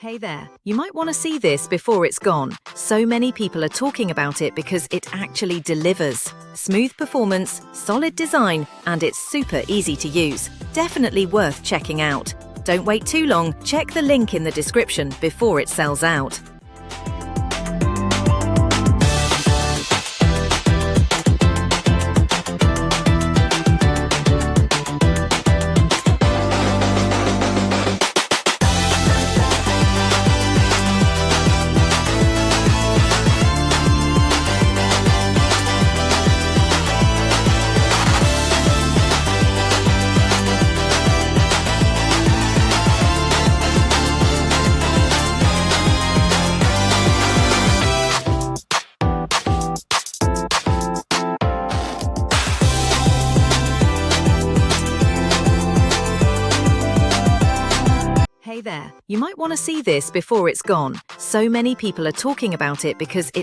Hey there, you might want to see this before it's gone. So many people are talking about it because it actually delivers. Smooth performance, solid design, and it's super easy to use. Definitely worth checking out. Don't wait too long, check the link in the description before it sells out. Hey there, you might want to see this before it's gone. So many people are talking about it because it